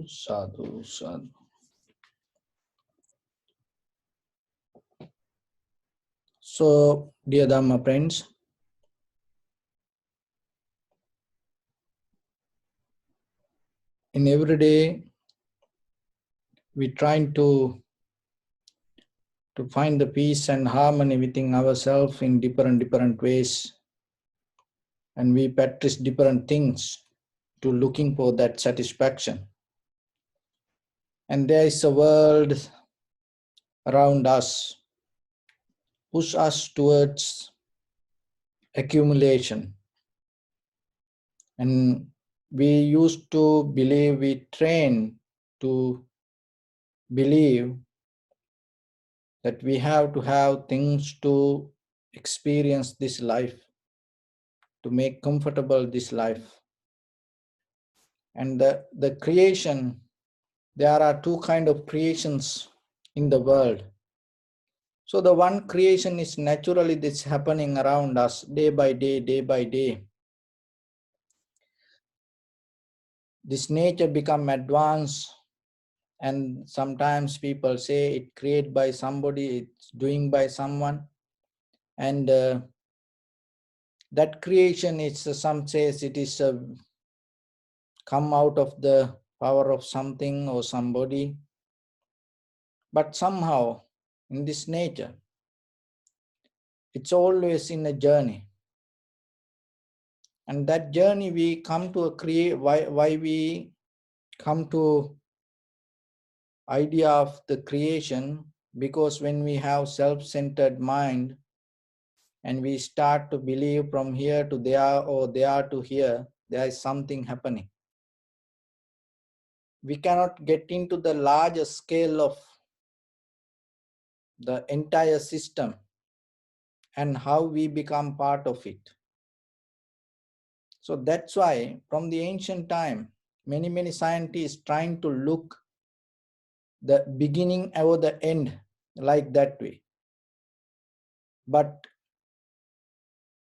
sadhu, sadhu. So, dear Dharma friends, in every day, we trying to find the peace and harmony within ourselves in different ways, and we practice different things to looking for that satisfaction. And there is a world around us, push us towards accumulation. And we used to believe, we train to believe that we have to have things to experience this life, to make comfortable this life. And the creation, there are two kinds of creations in the world. So the one creation is naturally this happening around us day by day, day by day. This nature become advanced, and sometimes people say it created by somebody, it's doing by someone. And that creation is, some says it is come out of the power of something or somebody. But somehow in this nature, it's always in a journey. And that journey we come to why we come to idea of the creation, because when we have self-centered mind and we start to believe from here to there or there to here, there is something happening. We cannot get into the larger scale of the entire system and how we become part of it. So that's why from the ancient time, many scientists trying to look the beginning or the end like that way. But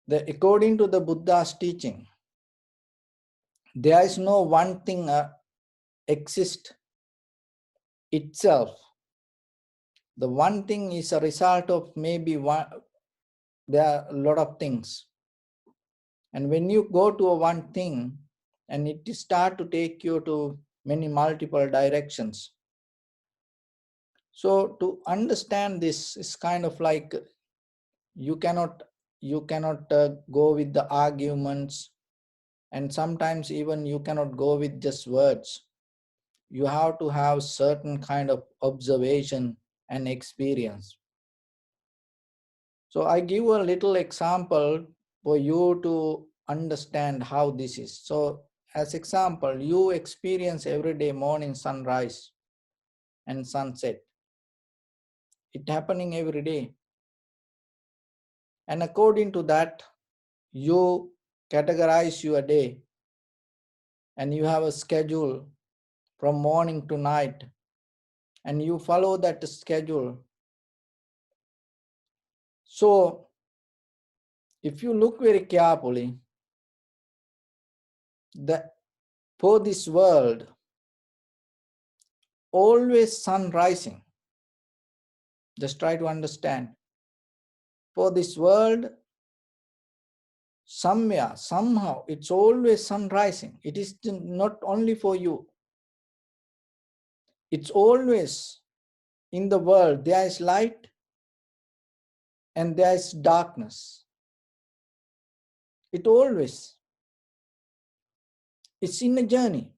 according to the Buddha's teaching, there is no one thing exist itself. The one thing is a result of maybe one, there are a lot of things. And when you go to a one thing and it start to take you to many multiple directions. So to understand this is kind of like you cannot go with the arguments, and sometimes even you cannot go with just words. You have to have certain kind of observation and experience. So I give a little example for you to understand how this is. So as example, you experience every day morning sunrise and sunset. It happening every day. And according to that, you categorize your day and you have a schedule from morning to night and you follow that schedule. So if you look very carefully, for this world, always sun rising. Just try to understand. For this world, somewhere, somehow, it's always sun rising. It is not only for you. It's always in the world, there is light and there is darkness. It always, it's in a journey.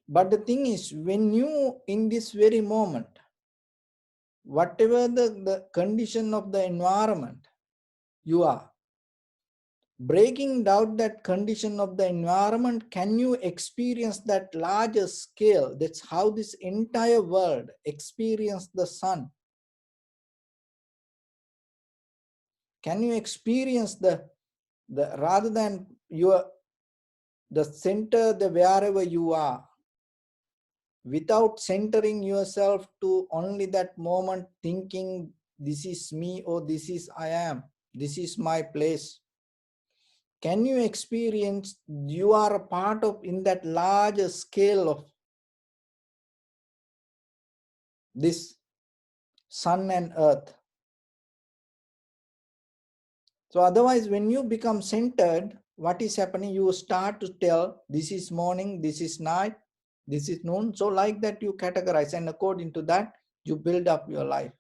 But the thing is, when you, in this very moment, whatever the condition of the environment you are, breaking down that condition of the environment, can you experience that larger scale? That's how this entire world experience the sun. Can you experience the rather than the center, the wherever you are, without centering yourself to only that moment, thinking this is me or this is I am, this is my place. Can you experience you are a part of in that larger scale of this sun and earth. So otherwise, when you become centered, what is happening? You start to tell, this is morning, this is night, this is noon. So like that you categorize, and according to that, you build up your life.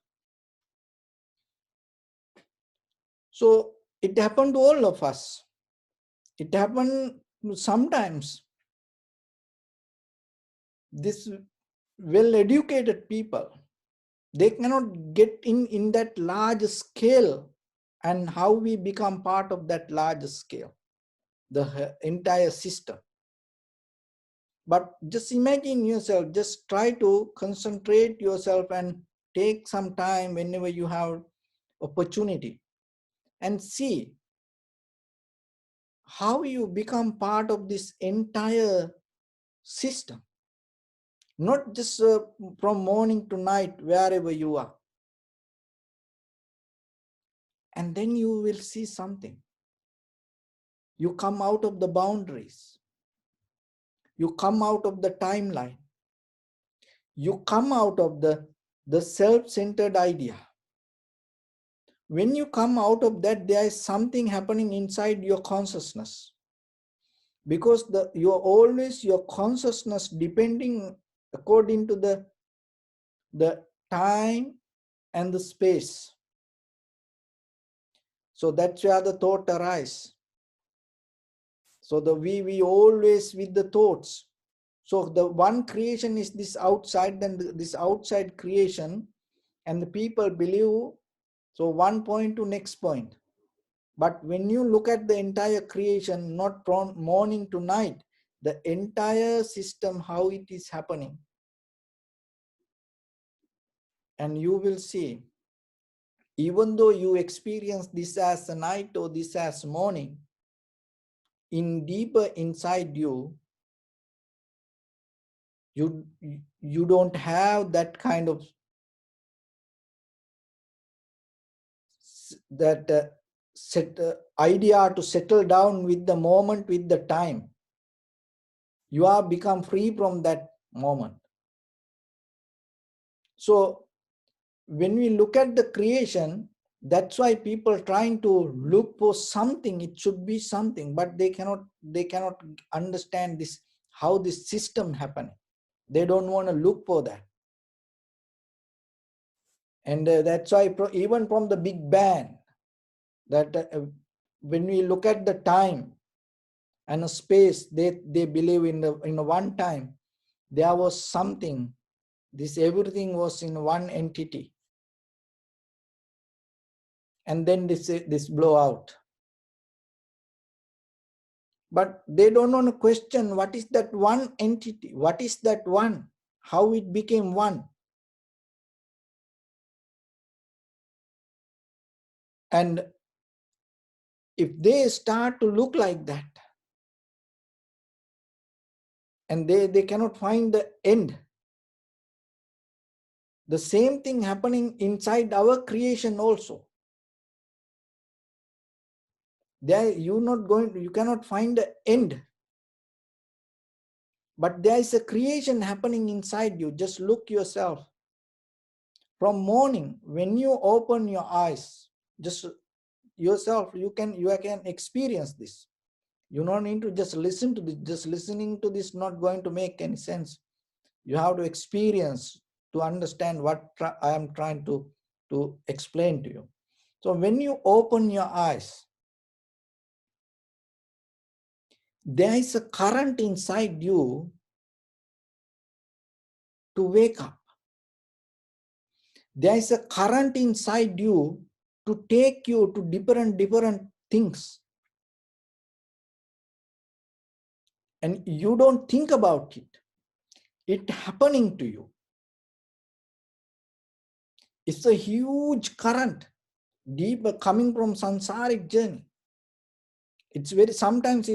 So it happened to all of us. It happened sometimes. This well-educated people, they cannot get in that large scale, and how we become part of that large scale, the entire system. But just imagine yourself, just try to concentrate yourself and take some time whenever you have opportunity, and see how you become part of this entire system, not just from morning to night, wherever you are. And then you will see something. You come out of the boundaries. You come out of the timeline. You come out of the self-centered idea. When you come out of that, there is something happening inside your consciousness. Because you're always your consciousness depending according to the time and the space. So that's where the thought arises. So we always with the thoughts. So the one creation is this outside, then this outside creation, and the people believe, so one point to next point. But when you look at the entire creation, not from morning to night, the entire system, how it is happening, and you will see, even though you experience this as a night or this as morning, in deeper inside you, you don't have that kind of idea to settle down with the moment, with the time. You are become free from that moment. So when we look at the creation, that's why people trying to look for something. It should be something, but they cannot understand this, how this system happening. They don't want to look for that. And that's why even from the Big Bang, that when we look at the time and a space, they believe in the one time there was something. This everything was in one entity, and then this blow out. But they don't want to question what is that one entity, what is that one, how it became one. And if they start to look like that, and they cannot find the end, the same thing happening inside our creation also. There you cannot find the end. But there is a creation happening inside you. Just look yourself. From morning, when you open your eyes, just yourself, you can experience this. You don't need to just listen to this. Just listening to this not going to make any sense. You have to experience to understand what I am trying to explain to you. So when you open your eyes, there is a current inside you to wake up. There is a current inside you to take you to different things. And you don't think about it. It's happening to you. It's a huge current, deep coming from samsaric journey. It's sometimes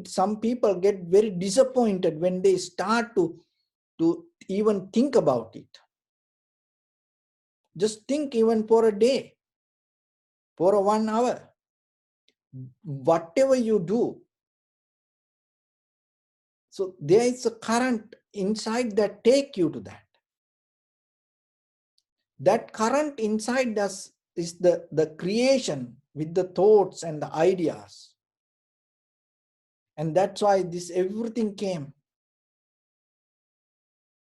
some people get very disappointed when they start to even think about it. Just think even for a day, for a 1 hour, whatever you do. So there is a current inside that take you to that. That current inside us is the creation with the thoughts and the ideas. And that's why this everything came.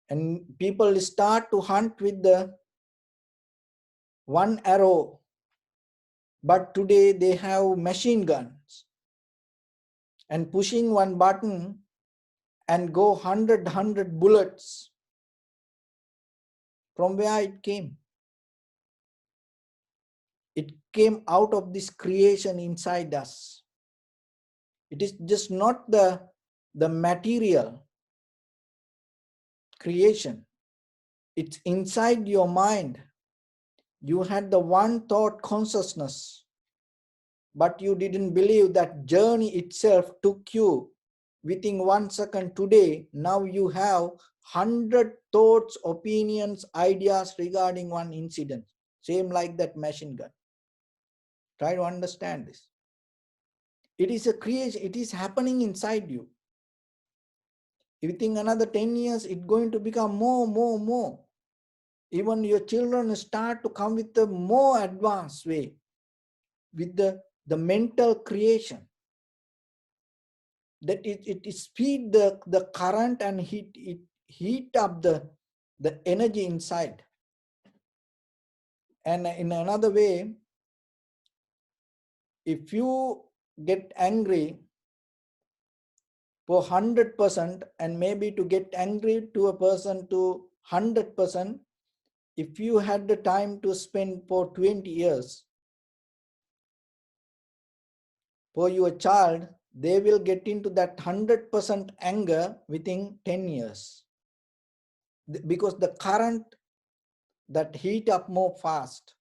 And people start to hunt with the one arrow. But today they have machine guns. And pushing one button and go 100 bullets. From where it came? It came out of this creation inside us. It is just not the material creation. It's inside your mind. You had the one thought consciousness, but you didn't believe that journey itself took you within 1 second. Today, now you have 100 thoughts, opinions, ideas regarding one incident. Same like that machine gun. Try to understand this. It is a creation. It is happening inside you. Within another 10 years, it's going to become more. Even your children start to come with a more advanced way, with the mental creation. That it speed the current and heat up the energy inside. And in another way, if you get angry for 100% and maybe to get angry to a person to 100%, if you had the time to spend for 20 years for your child, they will get into that 100% anger within 10 years. Because the current that heat up more fast,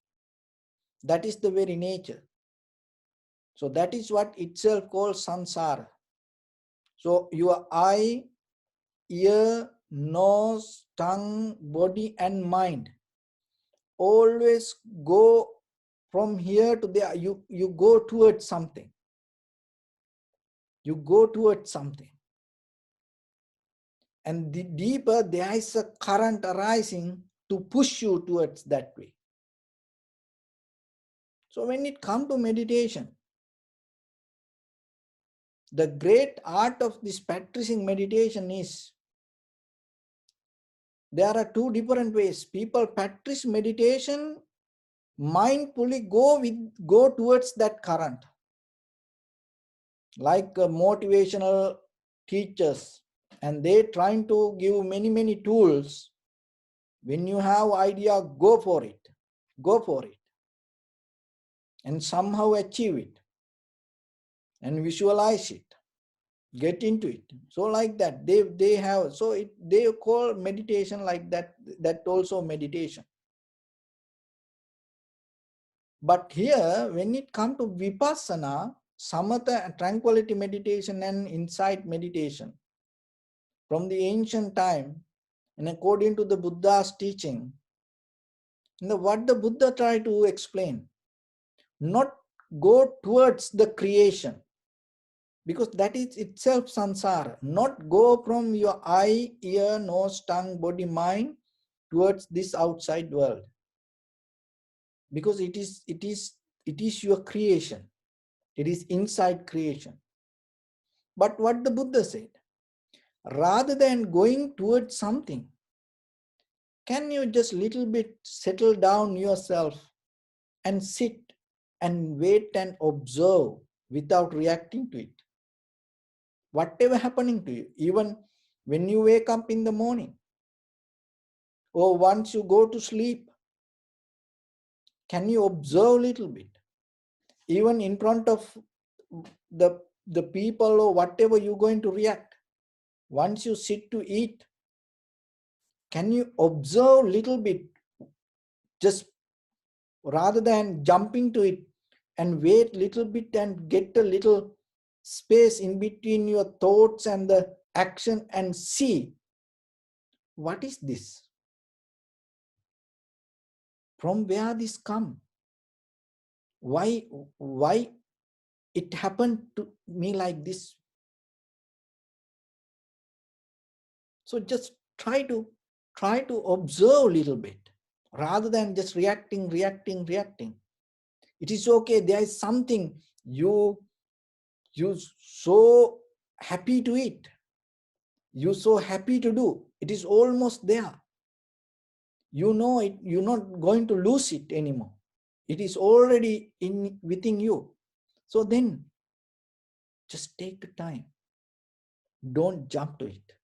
that is the very nature. So that is what itself called samsara. So your eye, ear, nose, tongue, body and mind always go from here to there. You go towards something. You go towards something. And the deeper there is a current arising to push you towards that way. So when it comes to meditation, the great art of this practicing meditation is, there are two different ways. People practice meditation, mindfully go towards that current. Like motivational teachers, and they trying to give many tools. When you have idea, go for it. Go for it. And somehow achieve it. And visualize it. Get into it. So like that, they have, so they call meditation like that. That also meditation. But here, when it comes to vipassana, samatha, tranquility meditation and insight meditation, from the ancient time, and according to the Buddha's teaching, what the Buddha tried to explain, not go towards the creation, because that is itself samsara. Not go from your eye, ear, nose, tongue, body, mind towards this outside world, because it is your creation. It is inside creation. But what the Buddha said, rather than going towards something, can you just little bit settle down yourself and sit and wait and observe without reacting to it? Whatever happening to you, even when you wake up in the morning or once you go to sleep, can you observe a little bit? Even in front of the people or whatever you're going to react. Once you sit to eat, can you observe a little bit, just rather than jumping to it, and wait a little bit and get a little space in between your thoughts and the action and see, what is this? From where this come? Why it happened to me like this? So just try to observe a little bit. rather than just reacting. It is okay. There is something you so happy to eat. You so happy to do. It is almost there. You know it. You're not going to lose it anymore. It is already in within you. So then, just take the time. Don't jump to it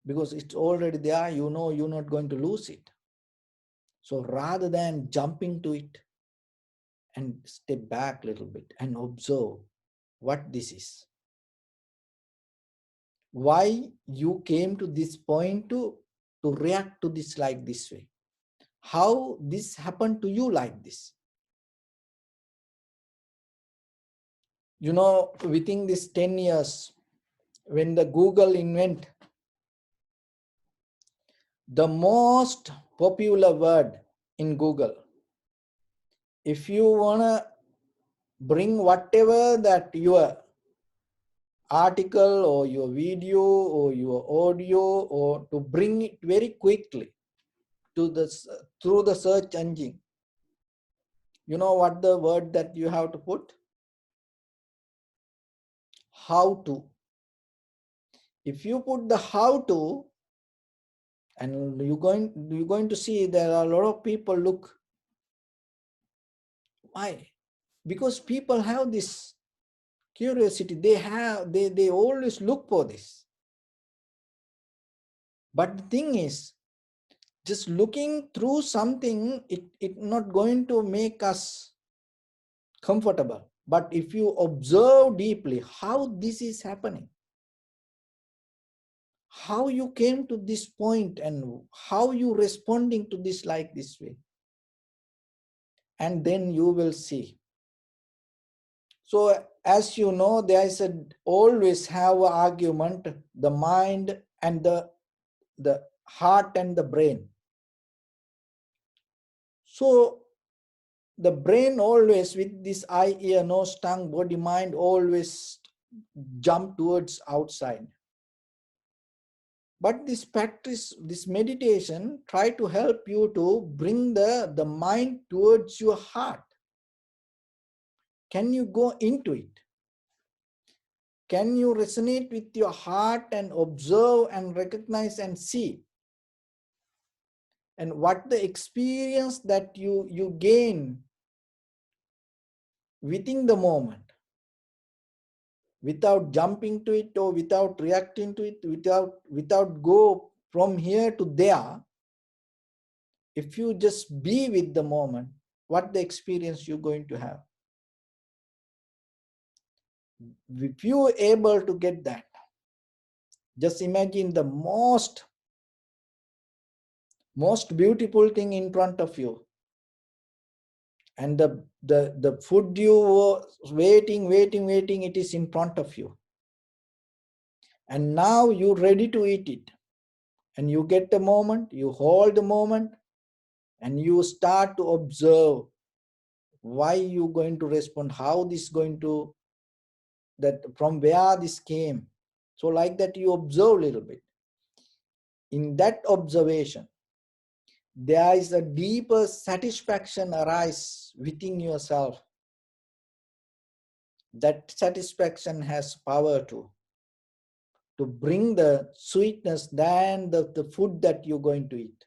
because it's already there. You know you're not going to lose it. So rather than jumping to it, and step back a little bit and observe what this is. Why you came to this point to react to this like this way. How this happened to you like this. You know, within this 10 years, when the Google invent, the most popular word in Google, if you want to bring whatever that your article or your video or your audio, or to bring it very quickly to the through the search engine, you know what the word that you have to put? How to. If you put the how to, and you're going to see there are a lot of people look. Why? Because people have this curiosity. They always look for this. But the thing is, just looking through something, it not going to make us comfortable. But if you observe deeply how this is happening, how you came to this point and how you responding to this like this way, and then you will see. So as you know, there is always have an argument, the mind and the heart and the brain. So the brain always, with this eye, ear, nose, tongue, body, mind, always jump towards outside. But this practice, this meditation, try to help you to bring the mind towards your heart. Can you go into it? Can you resonate with your heart and observe and recognize and see? And what the experience that you gain within the moment, without jumping to it or without reacting to it, without go from here to there. If you just be with the moment, what the experience you're going to have. If you are able to get that, just imagine the most beautiful thing in front of you, and the food you were waiting, it is in front of you, and now you're ready to eat it, and you get the moment, you hold the moment, and you start to observe why you going to respond, how this going to, that from where this came. So like that, you observe a little bit. In that observation, there is a deeper satisfaction arise within yourself. That satisfaction has power to bring the sweetness than the food that you're going to eat.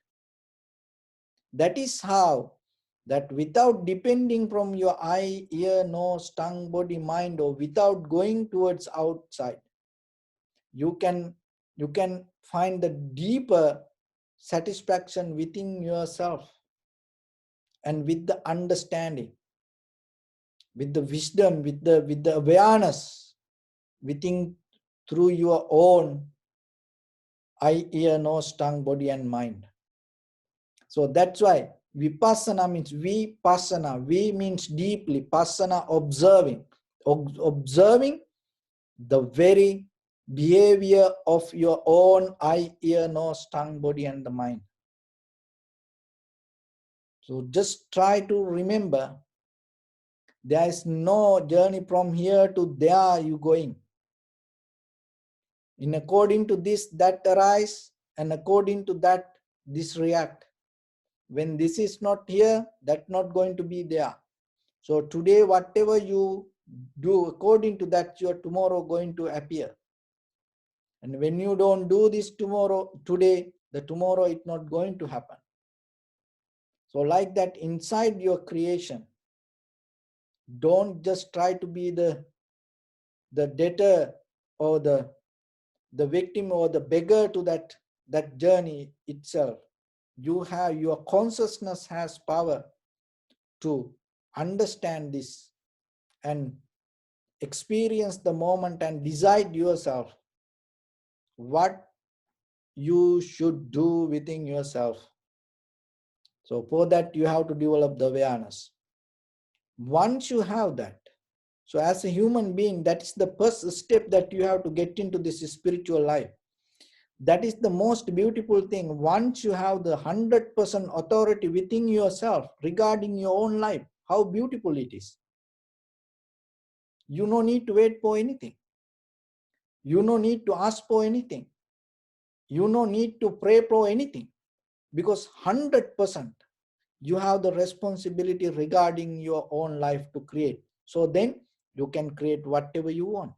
That is how, that without depending from your eye, ear, nose, tongue, body, mind, or without going towards outside, you can find the deeper satisfaction within yourself, and with the understanding, with the wisdom, with the awareness within, through your own eye, ear, nose, tongue, body, and mind. So that's why vipassana means vipassana. Vi means deeply, passana observing. Observing the very behavior of your own eye, ear, nose, tongue, body, and the mind. So just try to remember, there is no journey from here to there you going. In according to this, that arise, and according to that, this react. When this is not here, that's not going to be there. So today, whatever you do, according to that, your tomorrow going to appear. And when you don't do this today, the tomorrow is not going to happen. So like that, inside your creation, don't just try to be the debtor or the victim or the beggar to that journey itself. Your consciousness has power to understand this and experience the moment and decide yourself what you should do within yourself. So for that, you have to develop the awareness. Once you have that, so as a human being, that is the first step that you have to get into this spiritual life. That is the most beautiful thing. Once you have the 100% authority within yourself regarding your own life, how beautiful it is. You no need to wait for anything. You no need to ask for anything. You no need to pray for anything, because 100% you have the responsibility regarding your own life to create. So then you can create whatever you want.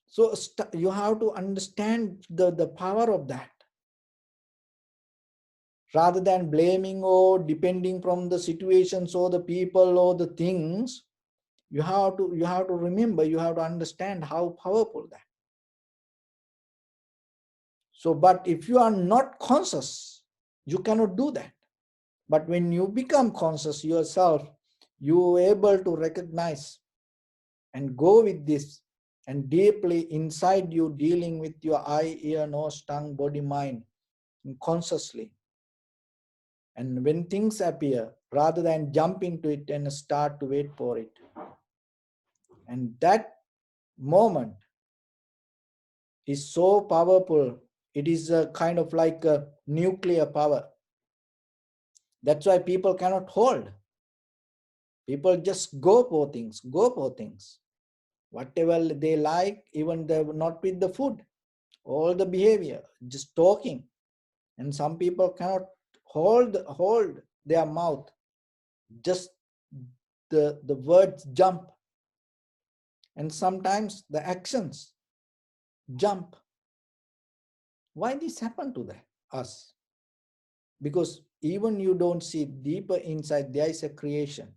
So you have to understand the power of that. Rather than blaming or depending from the situations or the people or the things, you have to remember, you have to understand how powerful that. So, but if you are not conscious, you cannot do that. But when you become conscious yourself, you are able to recognize and go with this, and deeply inside you dealing with your eye, ear, nose, tongue, body, mind, and consciously. And when things appear, rather than jump into it and start to wait for it. And that moment is so powerful. It is a kind of like a nuclear power. That's why people cannot hold. People just go for things. Whatever they like, even they not with the food, all the behavior, just talking. And some people cannot hold their mouth. Just the words jump. And sometimes the actions jump. Why this happened to us? Because even you don't see deeper inside, there is a creation.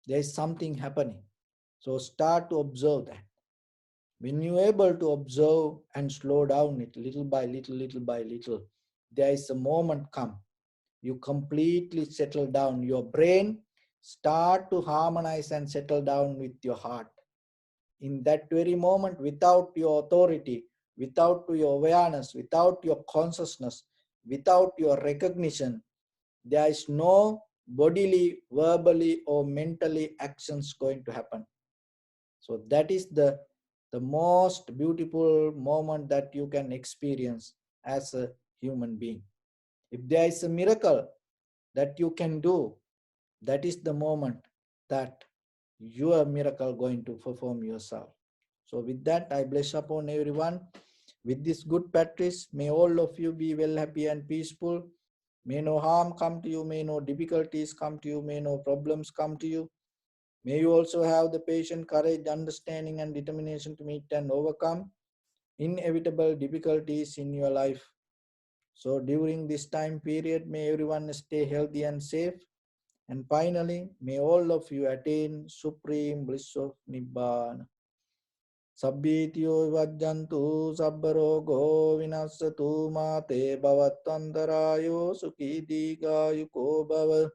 There is something happening. So start to observe that. When you're able to observe and slow down it little by little, there is a moment come. You completely settle down. Your brain start to harmonize and settle down with your heart. In that very moment, without your authority, without your awareness, without your consciousness, without your recognition, there is no bodily, verbally, or mentally actions going to happen. So that is the most beautiful moment that you can experience as a human being. If there is a miracle that you can do, that is the moment that your miracle going to perform yourself. So with that, I bless upon everyone. With this good practice, may all of you be well, happy and peaceful. May no harm come to you, may no difficulties come to you, may no problems come to you. May you also have the patience, courage, understanding and determination to meet and overcome inevitable difficulties in your life. So during this time period, may everyone stay healthy and safe. And finally, may all of you attain supreme bliss of Nibbana. Sabbitiyo vajjantu sabbarogo vinasatu mate bhavatvantarayo sukhi digayuko bhava.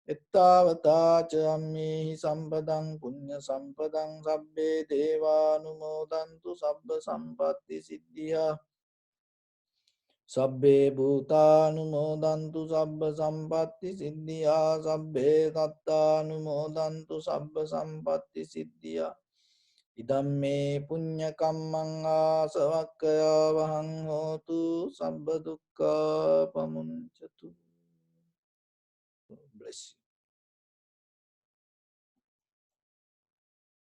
Ettavata ca ammehi sampadang punya sampadang sabbe devanumodantu sabba sampatti siddhya. Sabbe bhutanumodantu sabba sampatti siddhya. Sabbe tattanumodantu sabba sampatti siddhya. Idamme punya kammang asavakkaya vahang hotu sabba dukkha pamuncatu. Bless you.